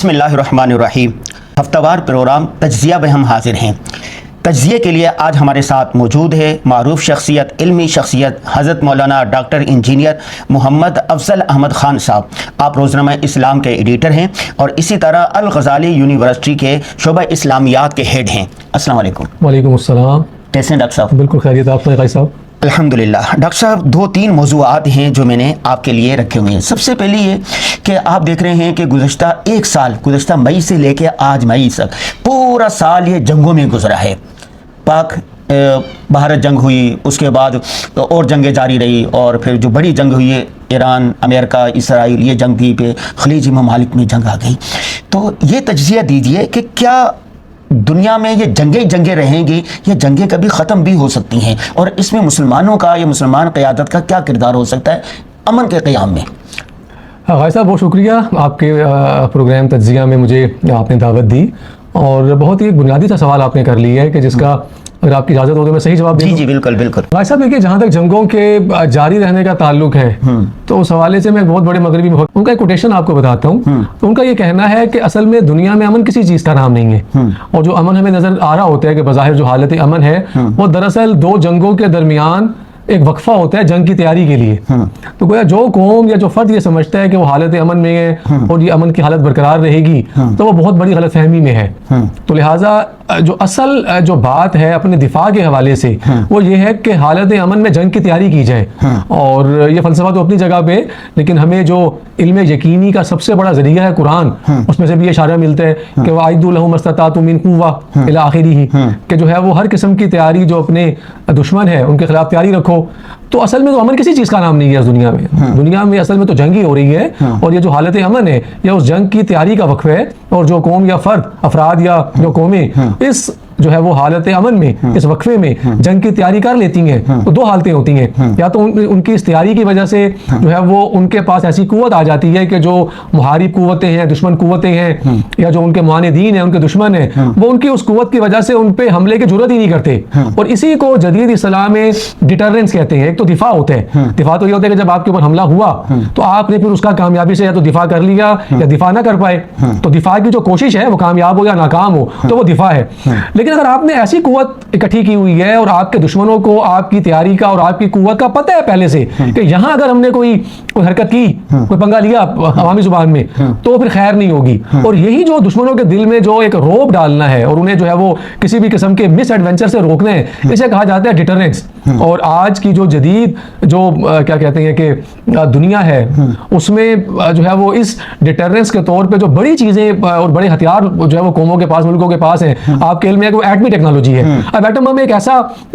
बिस्मिल्लाहिर्रहमानिर्रहीम। हफ्तावार प्रोग्राम तज्ज़िया में हम हाजिर हैं। तज्ज़िये के लिए आज हमारे साथ मौजूद है मारूफ शख्सियत, इल्मी शख्सियत हज़रत मौलाना डॉक्टर इंजीनियर मोहम्मद अफजल अहमद ख़ान साहब। आप रोज़नामा इस्लाम के एडिटर हैं और इसी तरह अल गज़ाली यूनिवर्सिटी के शोबा इस्लामियात के हेड हैं। अस्सलाम वालेकुम। वालेकुम अस्सलाम। कैसे हैं डॉक्टर साहब? बिल्कुल खैरियत, आप भाई साहब? अल्हम्दुलिल्लाह। डॉक्टर साहब, दो तीन मौज़ूआत हैं जो मैंने आपके लिए रखे हुए हैं। सबसे पहले ये कि आप देख रहे हैं कि गुज़श्ता एक साल, गुज़श्ता मई से लेकर आज मई तक पूरा साल ये जंगों में गुजरा है। पाक भारत जंग हुई, उसके बाद तो और जंगें जारी रही, और फिर जो बड़ी जंग हुई है ईरान, अमेरिका, इसराइल, ये जंग थी, पे खलीजी ममालिक में जंग आ गई। तो ये तज्ज़िया दीजिए कि क्या दुनिया में ये जंगें रहेंगी, ये जंगें कभी ख़त्म भी हो सकती हैं, और इसमें मुसलमानों का या मुसलमान क़यादत का क्या किरदार हो सकता है अमन के क़याम में? भाई साहब, बहुत शुक्रिया आपके प्रोग्राम तज्ज़िया में मुझे आपने दावत दी, और बहुत ही बुनियादी सा सवाल आपने कर लिया है कि जिसका अगर आपकी इजाज़त हो तो मैं सही जवाब दूँ। जी बिल्कुल बिल्कुल। भाई साहब देखिए, जहाँ तक जंगों के जारी रहने का ताल्लुक है तो उस हवाले से मैं बहुत बड़े मगरबी उनका एक कोटेशन आपको बताता हूँ। तो उनका ये कहना है कि असल में दुनिया में अमन किसी चीज़ का नाम नहीं है, और जो अमन हमें नज़र आ रहा होता है कि बज़ाहिर जो हालत अमन है वो दरअसल दो जंगों के दरमियान एक वक्फा होता है जंग की तैयारी के लिए। तो गोया जो कौम या जो फर्द ये समझता है कि वो हालत अमन में है और ये अमन की हालत बरकरार रहेगी, तो वो बहुत बड़ी गलतफहमी में है। तो लिहाजा जो असल जो बात है अपने दिफा के हवाले से वो ये है कि हालत अमन में जंग की तैयारी की जाए। और ये फ़लसफ़ा तो अपनी जगह पे, लेकिन हमें जो इल्म यकीनी का सबसे बड़ा ज़रिया है कुरान, उसमें से भी इशारा मिलता है कि वाइदू लहुम मस्ततातु मिन कुव्वा इला आखिरिही, कि जो है वो हर किस्म की तैयारी जो अपने दुश्मन है उनके खिलाफ तैयारी रखो। तो असल में तो अमन किसी चीज़ का नाम नहीं है इस दुनिया में। दुनिया में असल में तो जंग ही हो रही है, और ये जो हालत अमन है या उस जंग की तैयारी का वक्फ है। और जो कौम या फर्द, अफराद या जो कौमें इस जो है वो हालत अमन में, इस वक्फे में जंग की तैयारी कर लेती हैं, तो दो हालतें होती हैं। या तो उनकी इस तैयारी की वजह से जो है वो उनके पास ऐसी कुव्वत आ जाती है कि जो मुहारिब कुव्वतें हैं, दुश्मन कुव्वतें हैं, या जो उनके मानेदीन हैं, उनके दुश्मन हैं, वो उनकी उस कुव्वत की वजह से उन पे हमले की जरूरत ही नहीं करते। और इसी को जदीद इस्लाम में डिटरेंस कहते हैं। एक तो दिफा होता है। दिफा तो ये होता है कि जब आपके ऊपर हमला हुआ तो आपने फिर उसका कामयाबी से या तो दिफा कर लिया या दिफा ना कर पाए, तो दिफा की जो कोशिश है वो कामयाब हो या नाकाम हो तो वो दिफा है। लेकिन अगर आपने ऐसी कुव्वत इकट्ठी की हुई है और आपके दुश्मनों को आपकी तैयारी का और आपकी कुव्वत का पता है पहले से कि यहाँ अगर हमने कोई हरकत की, कोई पंगा लिया अवामी जुबान में, तो फिर खैर नहीं होगी। और यही जो दुश्मनों के दिल में जो एक रौब डालना है और उन्हें जो है वो किसी भी किस्म के मिस एडवेंचर से रोकना है, इसे कहा जाता है डिटरेंस। और आज की जो जदीद जो क्या कहते हैं कि दुनिया है उसमें जो है वो इस डिटरेंस के तौर पे जो बड़ी चीज़ें और बड़े हथियार जो है वो कौमों के पास, मुल्कों के पास हैं। आपके इल्म में वो एटमी टेक्नोलॉजी है। अब एटम बम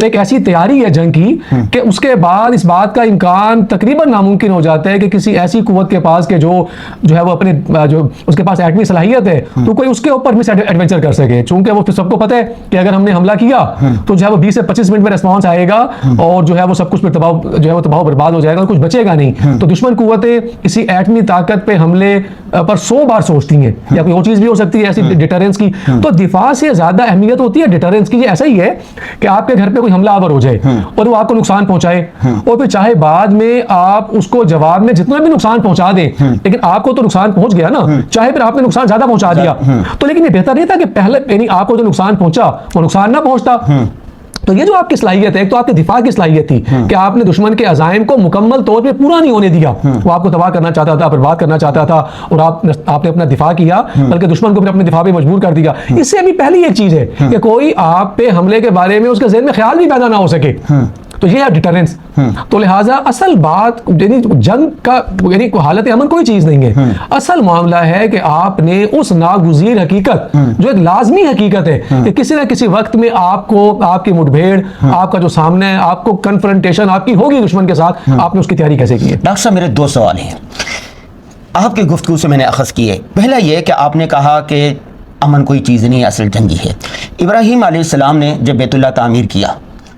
एक ऐसी तैयारी है जंग की कि उसके बाद इस बात का इम्कान तकरीबन नामुमकिन हो जाता है कि किसी ऐसी कुव्वत के पास के जो है वो अपने जो उसके पास एटमी सलाहियत है तो कोई उसके ऊपर मिस एडवेंचर कर सके। चूंकि वो सबको पता है कि अगर हमने हमला किया तो जो है वो 20 से 25 मिनट में रिस्पॉन्स आएगा और जो है वो सब कुछ पे तबाह जो है वो तबाह बर्बाद हो जाएगा, कुछ बचेगा नहीं। तो दुश्मन कुव्वतें इसी एटमी ताकत पे हमले पर 100 बार सोचती हैं, या कोई और चीज़ भी हो सकती है ऐसी डिटरेंस की। तो दिफा से ज़्यादा अहमियत होती है डिटरेंस की। ये ऐसा ही है कि आपके घर पे कोई हमलावर हो जाए और वो आपको नुकसान पहुंचाए, और फिर चाहे बाद में आप उसको जवाब में जितना भी नुकसान पहुंचा दें, लेकिन आपको तो नुकसान पहुंच गया ना, चाहे फिर आपने नुकसान ज्यादा पहुंचा दिया, तो लेकिन ये बेहतर नहीं था कि पहले यानी आपको जो नुकसान पहुंचा वो नुकसान ना पहुंचता। तो ये जो आपकी सलाहियत है, एक तो आपके दिफा की सलाहियत थी कि आपने दुश्मन के अज़ाइम को मुकम्मल तौर पे पूरा नहीं होने दिया। वो आपको तबाह करना चाहता था, बर्बाद करना चाहता था, और आपने अपना दिफा किया, बल्कि दुश्मन को फिर अपने दिफा पे मजबूर कर दिया। इससे अभी पहली एक चीज़ है कि कोई आप पे हमले के बारे में उसके ज़हन में ख्याल भी पैदा ना हो सके, तो ये है डिटरेंस। तो लिहाजा असल बात यानी जंग का यानी हालत अमन कोई चीज़ नहीं है। असल मामला है कि आपने उस नागुज़ीर हकीकत जो एक लाजमी हकीकत है कि किसी न किसी वक्त में आपको आपकी मुठभेड़, आपका जो सामने है, आपको कन्फ्रंटेशन आपकी होगी दुश्मन के साथ, आपने उसकी तैयारी कैसे की है? डॉक्टर साहब, मेरे दो सवाल हैं आपकी गुफ्तगू से मैंने अखज़ किए। पहला ये कि आपने कहा कि अमन कोई चीज़ नहीं, असल जंगी है। इब्राहीम अलैहिस्सलाम ने जब बैतुल्लाह तामीर किया,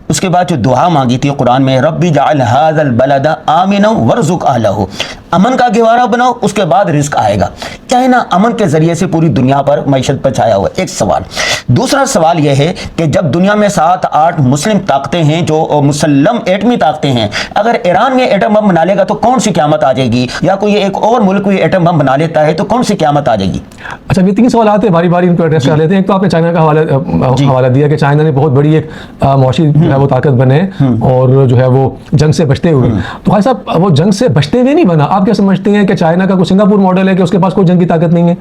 उसके बाद जो दुआ मांगी थी कुरान में, रब्बी जअल हाज़ल बलदा आमिना वरज़ुक़ अहलहू, अमन का गहवारा बनाओ, उसके बाद रिस्क आएगा। चाइना अमन के जरिए से पूरी दुनिया पर मैशत पर छाया हुआ, एक सवाल। दूसरा सवाल यह है कि जब दुनिया में 7-8 मुस्लिम ताकतें हैं जो मुसल्लम एटमी ताकतें हैं, अगर ईरान में एटम बम बना लेगा तो कौन सी क़यामत आ जाएगी, या कोई एक और मुल्क कोई एटम बम बना लेता है तो कौन सी क़यामत आ जाएगी? अच्छा, ये 3 सवाल आते हैं, बारी बारी इनको एड्रेस कर लेते हैं। एक तो आपने चाइना का हवाला दिया कि चाइना ने बहुत बड़ी एक मौशी जो है वो ताकत बने और जो है वो जंग से बचते हुए। तो भाई साहब, वो जंग से बचते हुए नहीं बना। आप क्या समझते हैं कि चाइना का कोई सिंगापुर मॉडल है कि उसके पास कोई जंग की ताकत नहीं है?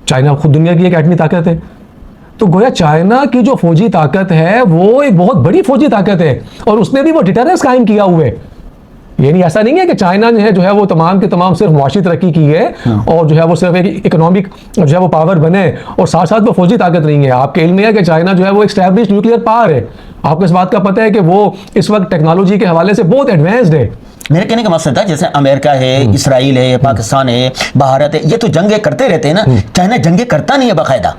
चाइना खुद दुनिया की एक एटमी ताकत है। तो गोया चाइना की जो फौजी ताकत है वो एक बहुत बड़ी फौजी ताकत है और उसने भी वो डिटरेंस कायम किया हुआ है। ये नहीं, ऐसा नहीं है कि चाइना ने जो है वो तमाम के तमाम सिर्फ मुआशी तरक्की की है और जो है वो सिर्फ एक इकोनॉमिक जो है वो पावर बने और साथ साथ वो फौजी ताकत नहीं है। आपके इल्म में है कि चाइना जो है वो एस्टैब्लिश्ड न्यूक्लियर पावर है। आपको इस बात का पता है कि वो इस वक्त टेक्नोलॉजी के हवाले से बहुत एडवांस्ड है। मेरे कहने का मकसद था, जैसे अमेरिका है, इसराइल है, पाकिस्तान है, भारत है, ये तो जंगें करते रहते हैं ना, चाइना जंगें करता नहीं है बाकायदा।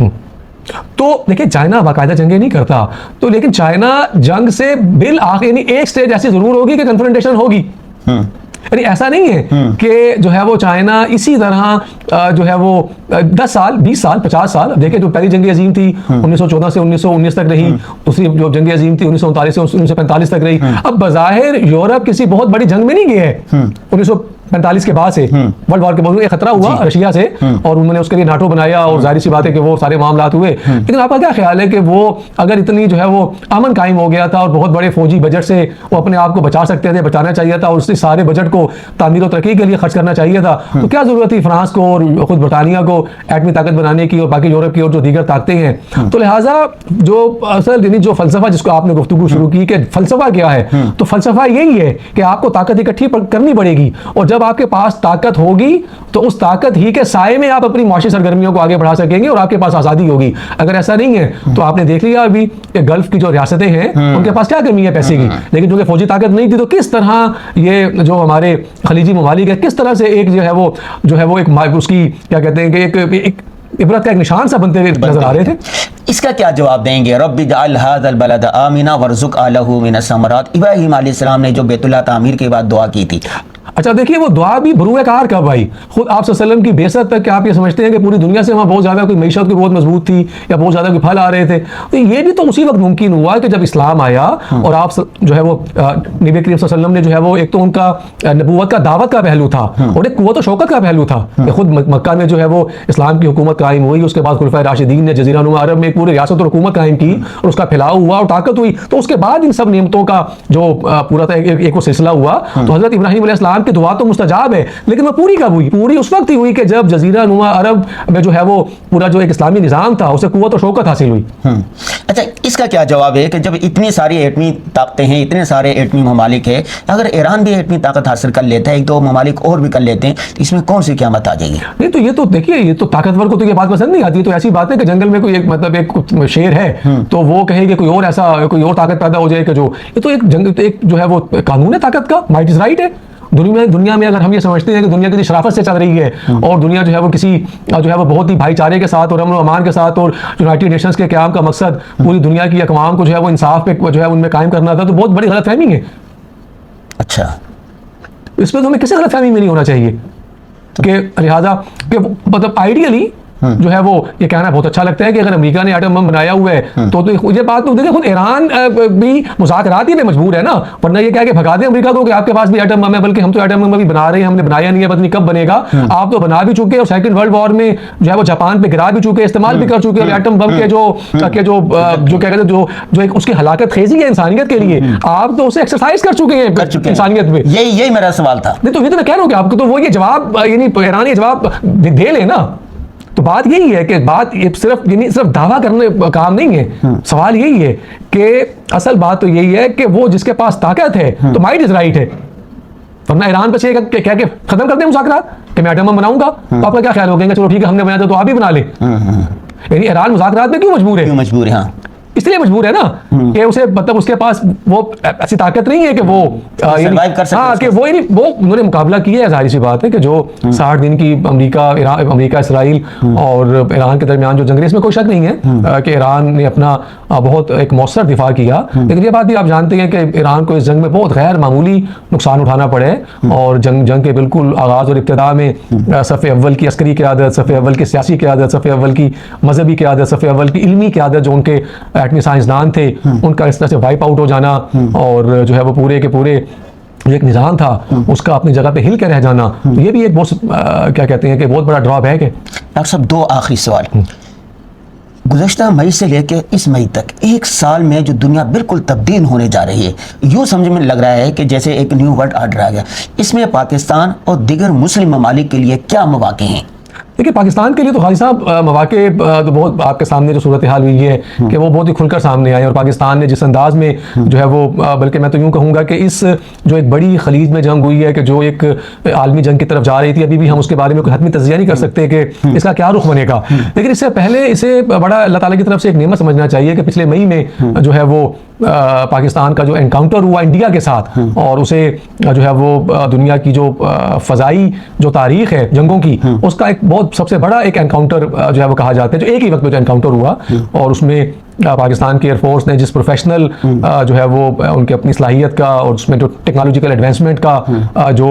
तो देखिए, चाइना बाकायदा जंगें नहीं करता, तो लेकिन चाइना जंग से बिल यानी एक स्टेज ऐसी जरूर होगी कि कन्फ्रंटेशन होगी। यानी ऐसा नहीं है कि जो है वो चाइना इसी तरह जो है वो 10 साल, 20 साल, 50 साल, देखिए जो पहली जंग अजीम थी 1914 से 1919 तक रही, दूसरी जो जंग अजीम थी 1939 से 1945 तक रही। अब बज़ाहिर यूरोप किसी बहुत बड़ी जंग में नहीं गया है। 1945 के बाद से वर्ल्ड वॉर के बाद एक खतरा हुआ रशिया से और उन्होंने उसके लिए नाटो बनाया और जाहिर सी बात है कि वो सारे मामलात हुए। लेकिन आपका क्या ख्याल है कि वो अगर इतनी जो है वो अमन कायम हो गया था और बहुत बड़े फौजी बजट से वो अपने आप को बचा सकते थे, बचाना चाहिए था और उससे सारे बजट को तामीर और तरक्की के लिए खर्च करना चाहिए था, तो क्या जरूरत थी फ्रांस को और खुद बरतानिया को एटमी ताकत बनाने की और बाकी यूरोप की और जो दीगर ताकतें हैं? तो लिहाजा जो असल यानी जो फलसफा जिसको आपने गुफ्तगू शुरू की कि फलसफा क्या है, तो फलसफा यही है कि आपको ताकत इकट्ठी करनी पड़ेगी और जब आपके पास ताकत होगी तो उस ताकत ही के साए में आप अपनी माशी सरगर्मियों को आगे बढ़ा सकेंगे और आपके पास आज़ादी होगी। अगर ऐसा नहीं है तो आपने देख लिया अभी गल्फ की जो रियासतें हैं उनके पास क्या कमी है पैसे की, लेकिन जो कि फौजी ताकत नहीं थी, तो किस तरह ये जो हमारे खलीजी ममालिक है किस तरह से एक जो है वो एक उसकी क्या कहते हैं कि एक इबरत का एक निशान सा बनते हुए नजर आ रहे थे। इसका क्या जवाब देंगे? रब्बि जअल हाज़ल बलद आमिना वरज़ुक़ अहलहु मिनस समरात। इब्राहीम अलैहिस्सलाम ने जो बैतुल्लाह तामीर के बाद दुआ की थी। अच्छा, देखिए वो दुआ भी बरूए कार कब आई? खुद आप सल्लल्लाहु अलैहि वसल्लम की बेसत तक क्या आप ये समझते हैं कि पूरी दुनिया से वहाँ बहुत ज़्यादा कोई मईशत की बहुत मजबूत थी या बहुत ज़्यादा कोई फल आ रहे थे? तो ये भी तो उसी वक्त मुमकिन हुआ कि जब इस्लाम आया और आप जो है वो नबी करीम सल्लल्लाहु अलैहि वसल्लम ने जो है वो एक तो उनका नबूवत का दावत का पहलू था और एक कुव्वत और शौकत का पहलू था कि खुद मक्का में जो है वो इस्लाम की हुकूमत कायम हुई, उसके बाद खुलफाए राशिदीन ने जज़ीरा नुमा अरब में एक पूरी रियासत और हुकूमत कायम की और उसका फैलाव हुआ और ताकत हुई। तो उसके बाद इन सब नियमतों का जो पूरा था एक वो सिलसिला हुआ। तो हज़रत इब्राहीम अलैहिस्सलाम की दुआ तो मुस्तजाब है, लेकिन वो पूरी कब हुई? पूरी उस वक्त ही हुई कि जब जजीरा नुमा अरब में जो है वो पूरा जो एक इस्लामी निज़ाम था उसे कुव्वत और शौकत हासिल हुई। अच्छा, इसका क्या जवाब है कि जब इतनी सारी एटमी ताकतें हैं, इतने सारे एटमी ममालिक है, अगर ईरान भी एटमी ताकत हासिल कर लेता है, एक दो ममालिक और भी कर लेते हैं, तो इसमें कौन सी क़यामत आ जाएगी? नहीं, तो ये तो देखिए, ये तो ताकतवर को तो ये बात पसंद नहीं आती। तो ऐसी बात है कि जंगल में कोई एक मतलब एक शेर है तो वो कहे कि कोई और ऐसा कोई और ताकत पैदा हो जाए कि जो ये तो एक जंगल एक जो है वो कानून है ताकत का, माइट इज राइट है। दुनिया में अगर हम ये समझते हैं कि दुनिया किसी शराफत से चल रही है और दुनिया जो है वो किसी जो है वो बहुत ही भाईचारे के साथ और अमन और अमान के साथ और यूनाइटेड नेशंस के क़याम का मकसद पूरी दुनिया की अक़वाम को जो है वो इंसाफ पे जो है उनमें कायम करना था, तो बहुत बड़ी गलतफहमी है। अच्छा, इसमें तो हमें किसी गलतफहमी में नहीं होना चाहिए कि लिहाजा कि मतलब आइडियली जो है वो ये कहना बहुत अच्छा लगता है कि अगर अमेरिका ने एटम बम बनाया हुआ है तो ये बात तो देखिए खुद ईरान भी मुज़ाकरात ही में मजबूर है ना, वरना ये क्या कि भगा दें अमेरिका को कि आपके पास भी एटम बम है, बल्कि हम तो एटम बम अभी बना रहे हैं, हमने बनाया नहीं है, पता नहीं कब बनेगा। आप तो बना भी चुके और सेकंड वर्ल्ड वॉर में जो है वो जापान पे गिरा भी चुके, इस्तेमाल भी कर चुके और एटम बम के जो क्या कहते हैं जो एक उसकी हलाकत खेजी है इंसानियत के लिए, आप तो उसे एक्सरसाइज कर चुके हैं इंसानियत में। यही मेरा सवाल था। नहीं तो ये तो मैं कह रहा हूँ कि आपको तो वो ये जवाब यानी ईरान ये जवाब दे लेना। तो बात यही है कि बात ये सिर्फ दावा करने काम नहीं है। सवाल यही है कि असल बात तो यही है कि वो जिसके पास ताकत है तो माइट इज राइट है, वरना ईरान पे कह के खत्म कर दें मुज़ाकरात कि मैं एटम बम बनाऊंगा, तो आपका क्या ख्याल हो गया? चलो ठीक है, हमने बनाया तो आप भी बना ले। यानी ईरान मुज़ाकरात में क्यों मजबूर है? हाँ, इसलिए मजबूर है ना कि उसे मतलब उसके पास वो ऐसी ताकत नहीं है कि वो सर्वाइव कर सके। हाँ, कि वो ही नहीं, वो उन्होंने मुकाबला किया है, जाहिर सी बात है कि जो 60 दिन की अमेरिका इसराइल और ईरान के दरमियान जो जंग, इसमें कोई शक नहीं है कि ईरान ने अपना बहुत एक मौसर दिफा किया, लेकिन ये बात भी आप जानते हैं कि ईरान को इस जंग में बहुत गैर मामूली नुकसान उठाना पड़े और जंग के बिल्कुल आगाज और इब्तिदा में सफ़े अव्वल की अस्करी क़यादत, सफ़े अव्वल की सियासी क़यादत, सफ़े अव्वल की मजहबी क़यादत, सफ़े अव्वल की इल्मी क़यादत, जो उनके एटमी साइंसदान थे, उनका इस तरह से वाइप आउट हो जाना और जो है वो पूरे के पूरे जो एक निज़ाम था उसका अपनी जगह पे हिल के रह जाना, तो ये भी एक बहुत क्या कहते हैं कि बहुत बड़ा ड्रॉप है। कि डॉक्टर साहब, दो आखिरी सवाल। गुज़श्ता मई से लेकर इस मई तक एक साल में जो दुनिया बिल्कुल तब्दील होने जा रही है, यूँ समझ में लग रहा है कि जैसे एक न्यू वर्ल्ड ऑर्डर आ गया। इसमें पाकिस्तान और दीगर मुस्लिम ममालिक के लिए क्या मौक़े हैं? देखिए, पाकिस्तान के लिए तो खाली साहब मौक़े तो बहुत आपके सामने जो सूरत हाल हुई है कि वो बहुत ही खुलकर सामने आए और पाकिस्तान ने जिस अंदाज में जो है वो, बल्कि मैं तो यूँ कहूँगा कि इस जो एक बड़ी खलीज में जंग हुई है कि जो एक आलमी जंग की तरफ जा रही थी, अभी भी हम उसके बारे में कोई हतमी तज़किया नहीं कर सकते कि इसका क्या रुख बनेगा, लेकिन इससे पहले इसे बड़ा अल्लाह ताला की तरफ से एक नेमत समझना चाहिए कि पिछले मई में जो है वो पाकिस्तान का जो एनकाउंटर हुआ इंडिया के साथ और उसे जो है वो दुनिया की जो फ़ज़ाई जो तारीख़ है जंगों की, उसका एक बहुत सबसे बड़ा एक एनकाउंटर जो है वो कहा जाता है, जो एक ही वक्त में जो एनकाउंटर हुआ और उसमें पाकिस्तान की एयरफोर्स ने जिस प्रोफेशनल जो है वो उनके अपनी सलाहियत का और उसमें जो टेक्नोलॉजिकल एडवांसमेंट का जो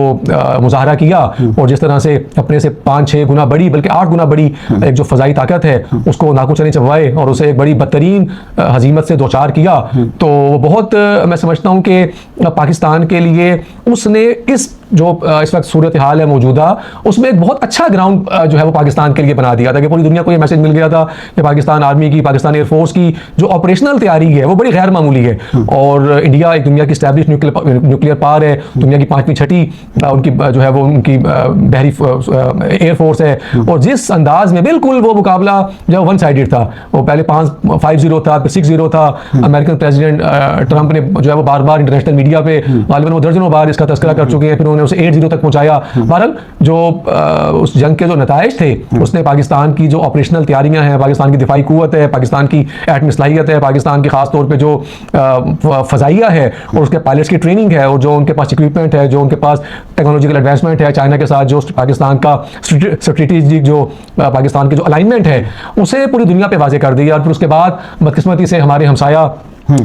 मुजाहरा किया और जिस तरह से अपने से 5-6 गुना बड़ी बल्कि 8 गुना बड़ी एक जो फ़ज़ाई ताकत है उसको नाकुचने चबवाए और उसे एक बड़ी बदतरीन हजीमत से दो चार किया, तो बहुत मैं समझता हूँ कि पाकिस्तान के लिए उसने इस जो इस वक्त सूरत हाल है मौजूदा, उसमें एक बहुत अच्छा ग्राउंड जो है वो पाकिस्तान के लिए बना दिया था कि पूरी दुनिया को ये मैसेज मिल गया था कि पाकिस्तान आर्मी की, पाकिस्तान एयरफोर्स की जो ऑपरेशनल तैयारी है वो बड़ी गैर मामूली है और इंडिया एक दुनिया की स्टैब्लिश न्यूक्लियर पावर है, दुनिया की 5वीं-6ठी उनकी जो है वो उनकी बहरी एयरफोर्स है और जिस अंदाज में बिल्कुल वो मुकाबला जो वन साइडेड था, वो पहले 5-0 था, फिर 6-0 था। अमेरिकन प्रेसिडेंट ट्रंप ने जो है वो बार बार इंटरनेशनल मीडिया पे गालिबन वो दर्जनों बार इसका तस्करा कर चुके हैं, फिर उन्होंने उसे 8-0 तक पहुंचाया। बहरहाल जो उस जंग के जो नताइज थे उसने पाकिस्तान की जो ऑपरेशनल तैयारियां हैं, पाकिस्तान की दिफाई कुव्वत है, पाकिस्तान की एटमी सलाहियत है, पाकिस्तान की खास तौर पे जो फ़ज़ाइया है और उसके पायलट्स की ट्रेनिंग है और जो उनके पास इक्विपमेंट है, जो उनके पास टेक्नोलॉजिकल एडवांसमेंट है, चाइना के साथ जो पाकिस्तान का स्ट्रेटेजिक जो पाकिस्तान की जो अलाइनमेंट है उसे पूरी दुनिया पे वाज़े कर दिया। और फिर उसके बाद बदकिस्मती से हमारे हमसाया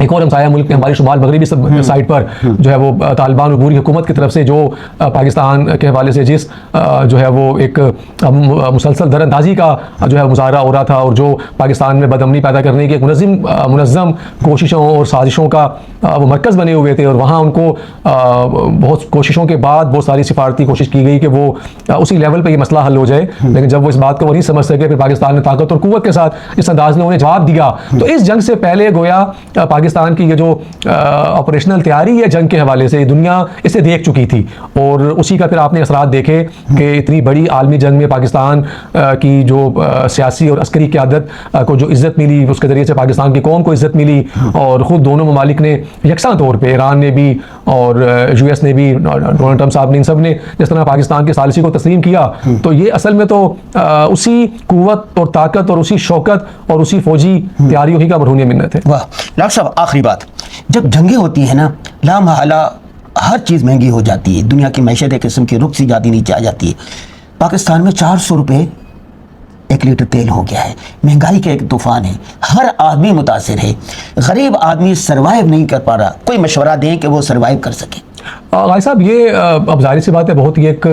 एक और हमसाया मुल्क ने हमारी शुमाल मगरबी साइड पर जो है वो तालिबान और पूरी हुकूमत की तरफ से जो पाकिस्तान के हवाले से जिस जो है वो एक मुसलसल दरअंदाजी का जो है मुजाहरा हो रहा था और जो पाकिस्तान में बदअमनी पैदा करने की एक मुनज़्ज़म कोशिशों और साजिशों का वो मरकज़ बने हुए थे और वहाँ उनको बहुत कोशिशों के बाद बहुत सारी सिफारती कोशिश की गई कि वो उसी लेवल पर ये मसला हल हो जाए, लेकिन जब वो इस बात को वो नहीं समझ सके फिर पाकिस्तान ने ताकत और कुव्वत के साथ इस अंदाज में उन्हें जवाब दिया। तो इस जंग से पहले गोया पाकिस्तान की ये जो ऑपरेशनल तैयारी है जंग के हवाले से दुनिया इसे देख चुकी थी और उसी का फिर आपने असरात देखे कि इतनी बड़ी आलमी जंग में पाकिस्तान की जो सियासी और अस्करी क़यादत को जो इज़्ज़त मिली उसके ज़रिए से पाकिस्तान की कौम को इज़्ज़त मिली और ख़ुद दोनों ममालिक ने यकसा तौर पर ईरान ने भी और US ने भी, डोनाल्ड ट्रंप साहब ने, इन सब ने जिस तरह पाकिस्तान की सालिसी को तस्लीम किया, तो ये असल में तो उसी कुव्वत और ताकत और उसी शौकत और उसी फौजी तैयारियों ही का मरहून मिन्नत है। वाह डॉक्टर साहब, आखिरी बात, जब जंगें होती हैं ना लामहला हर चीज़ महंगी हो जाती है, दुनिया की मैशत एक किस्म की रुख सी ज़्यादा नीचे आ जाती है। पाकिस्तान में 400 रुपये 1 लीटर तेल हो गया है, महंगाई का एक तूफान है, हर आदमी मुतासिर है, गरीब आदमी सरवाइव नहीं कर पा रहा। कोई मशवरा दें कि वो सरवाइव कर सके। भाई साहब, ये अब जाहिर सी बात है बहुत ही एक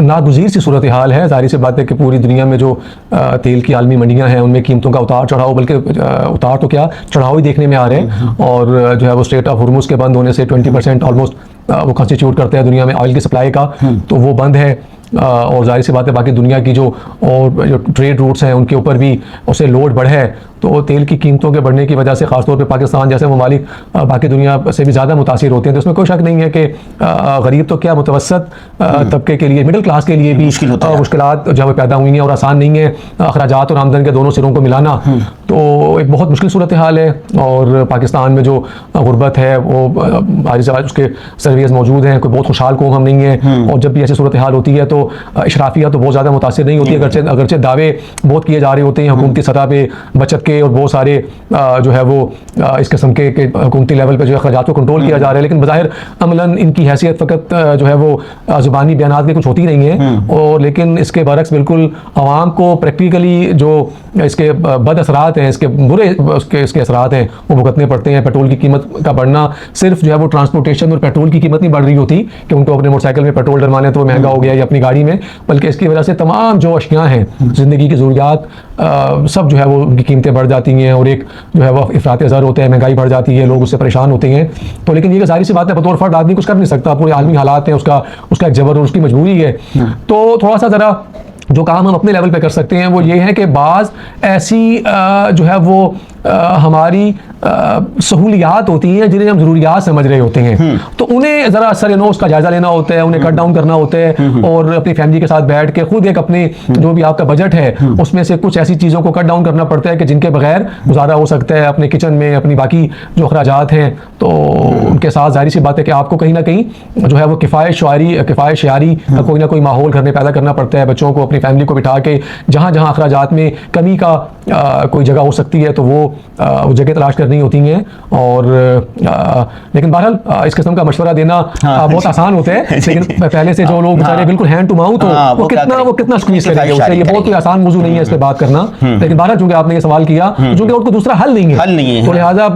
नागुज़ीर सी सूरत हाल है। जाहिर सी बात है कि पूरी दुनिया में जो तेल की आलमी मंडियां हैं उनमें कीमतों का उतार चढ़ाव, बल्कि उतार तो क्या चढ़ाव ही देखने में आ रहे हैं और जो है वो स्ट्रेट ऑफ हुर्मुज़ के बंद होने से 20% ऑलमोस्ट वो कंस्टिट्यूट करते हैं दुनिया में ऑयल की सप्लाई का, तो वो बंद है और जाहिर सी बात है बाकी दुनिया की जो ट्रेड रूट्स हैं उनके ऊपर भी उससे लोड बढ़े है, तो तेल की कीमतों के बढ़ने की वजह से ख़ासतौर पे पाकिस्तान जैसे ममालिक बाकी दुनिया से भी ज़्यादा मुतासिर होते हैं। तो उसमें कोई शक नहीं है कि गरीब तो क्या मुतवसत तबके के लिए, मिडिल क्लास के लिए भी मुश्किलात जो है पैदा हुई हैं और आसान नहीं है अखराजात और आमदन के दोनों सिरों को मिलाना, तो एक बहुत मुश्किल सूरत हाल है। और पाकिस्तान में जो गुर्बत है वो बाहरी से उसके सर्वेज मौजूद हैं, कोई बहुत खुशहाल कौम हम नहीं है और जब भी ऐसी सूरत हाल होती है तो इशराफिया तो बहुत ज़्यादा मुतासिर नहीं होती है, अगरचे दावे बहुत किए जा रहे होते हैं हुकूमती सतह पे बचत के और बहुत सारे जो है वो इस किस्म के हुकूमती लेवल पे जो अखराजात को कंट्रोल किया जा रहा है, लेकिन बज़ाहिर अमलन इनकी हैसियत फ़कत जो है वो ज़ुबानी बयानात की कुछ होती नहीं है, और लेकिन इसके बरक्स बिल्कुल आवाम को प्रैक्टिकली जो इसके बद असरात हैं, इसके बुरे इसके असरात हैं वो भुगतने पड़ते हैं। पेट्रोल की कीमत का बढ़ना, सिर्फ जो है वो ट्रांसपोर्टेशन और पेट्रोल की कीमत नहीं बढ़ रही होती कि उनको अपने मोटरसाइकिल में पेट्रोल डलवाना है तो वो महंगा हो गया या अपनी गाड़ी में, बल्कि इसकी वजह से तमाम जो अशियाँ हैं ज़िंदगी की ज़रूरियात सब जो है वो उनकी कीमतें बढ़ जाती हैं, और एक जो है वो इफ़रात ज़र होता है, महंगाई बढ़ जाती है, लोग उससे परेशान होते हैं। तो लेकिन ये ज़ाहिर सी बात है, बतौर फ़र्द आदमी कुछ कर नहीं सकता, पूरे आलमी हालात हैं, उसका एक जबर और उसकी मजबूरी है। तो थोड़ा सा ज़रा जो काम हम अपने लेवल पे कर सकते हैं वो ये है कि बाज़ ऐसी जो है वो हमारी सहूलियात होती हैं जिन्हें हम ज़रूरियात समझ रहे होते हैं, तो उन्हें ज़रा असर नो उसका जायज़ा लेना होता है, उन्हें कट डाउन करना होता है, और अपनी फैमिली के साथ बैठ के खुद एक अपने जो भी आपका बजट है उसमें से कुछ ऐसी चीज़ों को कट डाउन करना पड़ता है कि जिनके बगैर गुजारा हो सकता है अपने किचन में, अपनी बाकी जो अखराजात हैं। तो उनके साथ जाहिर सी बात है कि आपको कहीं ना कहीं जो है वो किफ़ायत शारी का कोई ना कोई माहौल घर में पैदा करना पड़ता है, बच्चों को अपनी फैमिली को बिठा के जहाँ जहाँ अखराजात में कमी का कोई जगह हो सकती है तो वो जगह तलाश करनी होती हैं। और लेकिन बहरहाल इस किस्म का मशवरा देना बहुत आसान होता है, लेकिन पहले से जो लोग बेचारे बिल्कुल हैंड टू माउथ हो वो कितना स्क्वीज करेंगे उससे, ये बहुत कोई आसान मौजूद नहीं है इस पर बात करना। लेकिन बहरहाल चूंकि आपने ये सवाल किया, चूंकि और कोई दूसरा हल नहीं है, तो लिहाजा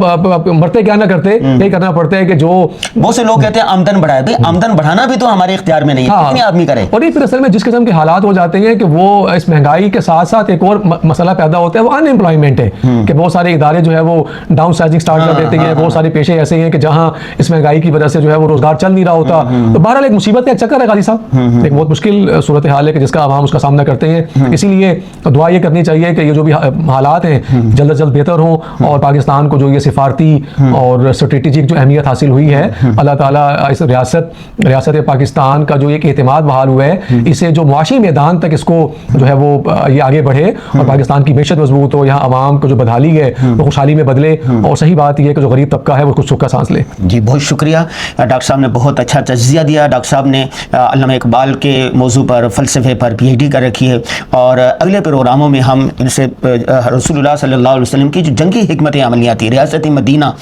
मरते क्या ना करते यही करना पड़ता है कि जो बहुत से लोग कहते हैं आमदन बढ़ाए, भाई आमदन बढ़ाना भी तो हमारे इख्तियार में नहीं है, कितने आदमी करे। और ये फिर असल में जिस किस्म के हालात हो जाते हैं कि वो इस महंगाई के साथ साथ एक और मसला पैदा होता है, वो अनएम्प्लॉयमेंट है कि बहुत सारे इदारे जो है वो डाउन साइजिंग स्टार्ट कर देते हैं, बहुत सारे पेशे ऐसे हैं कि जहां इस महंगाई की वजह से जो है वो रोजगार चल नहीं रहा होता। तो बहरहाल एक मुसीबत का चक्कर है गाजी साहब, एक बहुत मुश्किल सूरत हाल है कि जिसका आवाम उसका सामना करते हैं। इसीलिए दुआ ये करनी चाहिए कि ये जो भी हालात हैं जल्द से जल्द बेहतर हों, और पाकिस्तान को जो ये सिफारती और स्ट्रेटेजिक जो अहमियत हासिल हुई है, अल्लाह ताला इस रियासत पाकिस्तान का जो एक एतमाद बहाल हुआ है, इसे जो मुआशी मैदान तक इसको जो है वो ये आगे बढ़े और पाकिस्तान की मैशत मजबूत हो, यहाँ आवाम को जो बदहाली है वो खुशहाली में बदले, और सही बात यह है कि जो गरीब तबका है वो कुछ सुख का सांस ले। जी बहुत शुक्रिया डॉक्टर साहब ने, बहुत अच्छा तज्ज़िया दिया। डॉक्टर साहब ने अल्लामा इकबाल के मौजू पर, फ़लसफ़े पर PhD कर रखी है, और अगले प्रोग्रामों में हम इनसे रसूलुल्लाह सल्लल्लाहु अलैहि वसल्लम की जो जंगी हिकमत अमलियाँ थी, रियासत मदीना,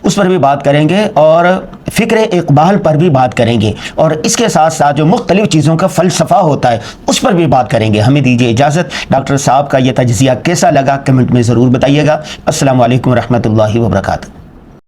उस पर भी बात करेंगे, और फ़िक्र इकबाल पर भी बात करेंगे, और इसके साथ साथ जो मुख्तलिफ़ चीज़ों का फ़लसफ़ा होता है उस पर भी बात करेंगे। हमें दीजिए इजाज़त। डॉक्टर साहब का यह तज्ज़िया कैसा लगा कमेंट में ज़रूर बताइएगा। अस्सलामु अलैकुम रहमतुल्लाहि व बरकातहू।